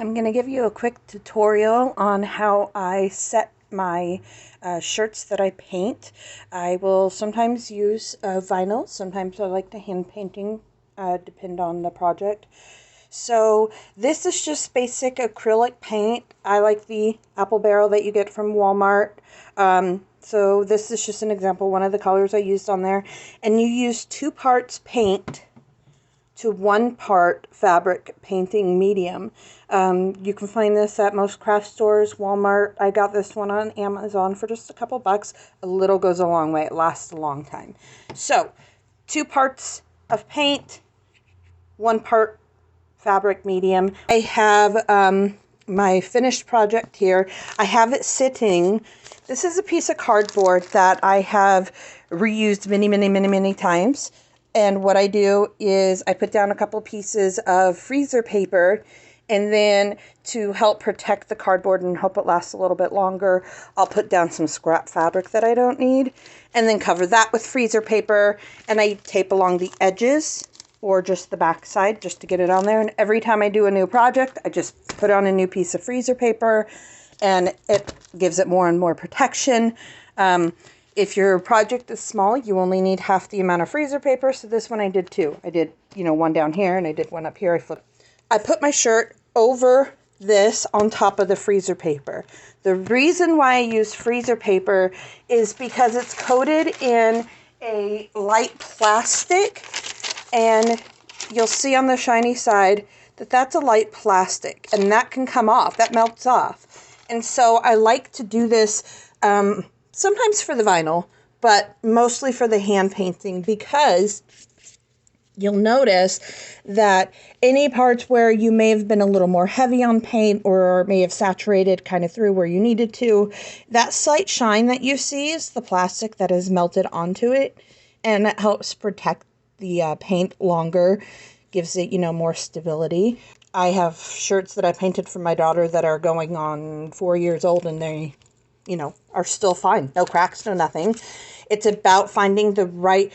I'm going to give you a quick tutorial on how I set my shirts that I paint. I will sometimes use vinyl, sometimes I like to hand painting, depend on the project. So this is just basic acrylic paint. I like the apple barrel that you get from Walmart. So this is just an example, one of the colors I used on there. And you use 2 parts paint to 1 part fabric painting medium. You can find this at most craft stores, Walmart. I got this one on Amazon for just a couple bucks. A little goes a long way. It lasts a long time. So 2 parts of paint, 1 part fabric medium. I have my finished project here. I have it sitting. This is a piece of cardboard that I have reused many times. And what I do is I put down a couple pieces of freezer paper, and then to help protect the cardboard and help it last a little bit longer, I'll put down some scrap fabric that I don't need, and then cover that with freezer paper, and I tape along the edges or just the back side just to get it on there. And every time I do a new project, I just put on a new piece of freezer paper, and it gives it more and more protection. If your project is small, you only need half the amount of freezer paper. So this one I did 2. I did, one down here and I did one up here. I put my shirt over this on top of the freezer paper. The reason why I use freezer paper is because it's coated in a light plastic, and you'll see on the shiny side that that's a light plastic, and that can come off, that melts off. And so I like to do this sometimes for the vinyl, but mostly for the hand painting, because you'll notice that any parts where you may have been a little more heavy on paint or may have saturated kind of through where you needed to, that slight shine that you see is the plastic that is melted onto it, and it helps protect the paint longer, gives it, more stability. I have shirts that I painted for my daughter that are going on 4 years old, and they are still fine. No cracks, no nothing. It's about finding the right,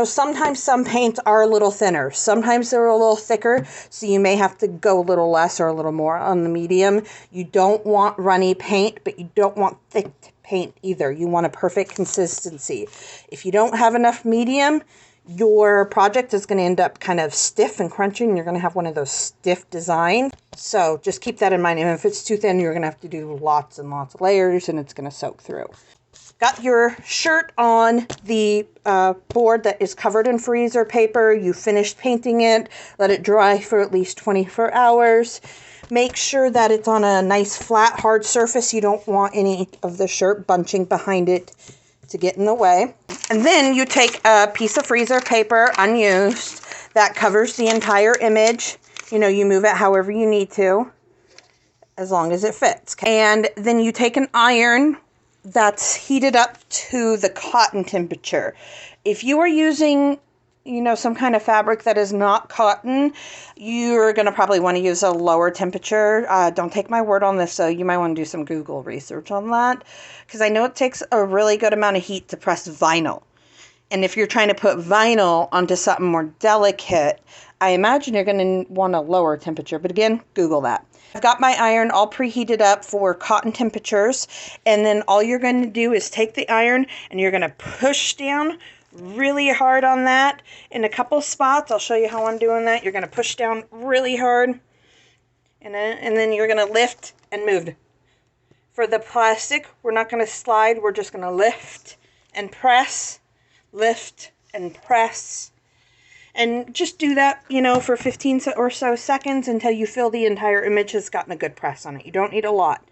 sometimes some paints are a little thinner. Sometimes they're a little thicker, so you may have to go a little less or a little more on the medium. You don't want runny paint, but you don't want thick paint either. You want a perfect consistency. If you don't have enough medium, your project is going to end up kind of stiff and crunchy, and you're going to have one of those stiff designs. So just keep that in mind. And if it's too thin, you're going to have to do lots and lots of layers, and it's going to soak through. Got your shirt on the board that is covered in freezer paper. You finished painting it. Let it dry for at least 24 hours. Make sure that it's on a nice flat, hard surface. You don't want any of the shirt bunching behind it to get in the way. And then you take a piece of freezer paper, unused, that covers the entire image. You move it however you need to, as long as it fits. And then you take an iron that's heated up to the cotton temperature. If you are using, some kind of fabric that is not cotton, you're going to probably want to use a lower temperature. Don't take my word on this, so you might want to do some Google research on that, because I know it takes a really good amount of heat to press vinyl. And if you're trying to put vinyl onto something more delicate, I imagine you're going to want a lower temperature. But again, Google that. I've got my iron all preheated up for cotton temperatures. And then all you're going to do is take the iron and you're going to push down really hard on that in a couple spots. I'll show you how I'm doing that. You're going to push down really hard. And then you're going to lift and move. For the plastic, we're not going to slide. We're just going to lift and press. Lift and press, and just do that, for 15 or so seconds until you feel the entire image has gotten a good press on it. You don't need a lot.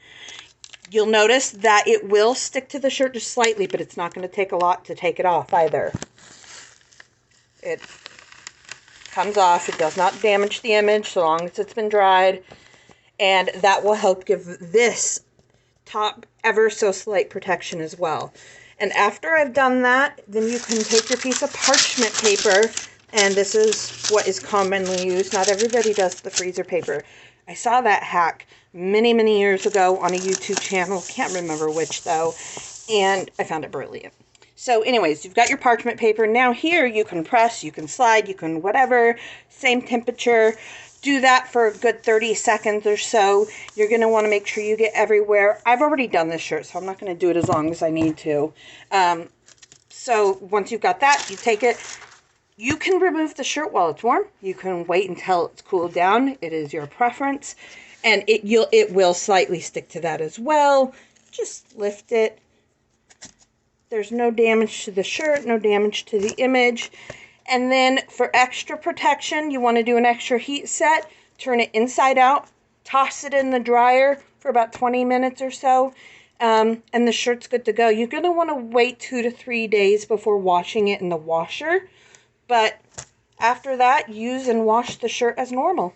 You'll notice that it will stick to the shirt just slightly, but it's not going to take a lot to take it off either. It comes off. It does not damage the image so long as it's been dried, and that will help give this top ever so slight protection as well. And after I've done that, then you can take your piece of parchment paper, and this is what is commonly used. Not everybody does the freezer paper. I saw that hack many years ago on a YouTube channel. Can't remember which, though, and I found it brilliant. So anyways, you've got your parchment paper. Now here you can press, you can slide, you can whatever, same temperature. do that for a good 30 seconds or so. You're going to want to make sure you get everywhere. I've already done this shirt, so I'm not going to do it as long as I need to. So once you've got that, you take it. You can remove the shirt while it's warm. You can wait until it's cooled down. It is your preference. And it will slightly stick to that as well. Just lift it. There's no damage to the shirt, no damage to the image. And then for extra protection, you want to do an extra heat set. Turn it inside out. Toss it in the dryer for about 20 minutes or so. And the shirt's good to go. You're going to want to wait 2 to 3 days before washing it in the washer. But after that, use and wash the shirt as normal.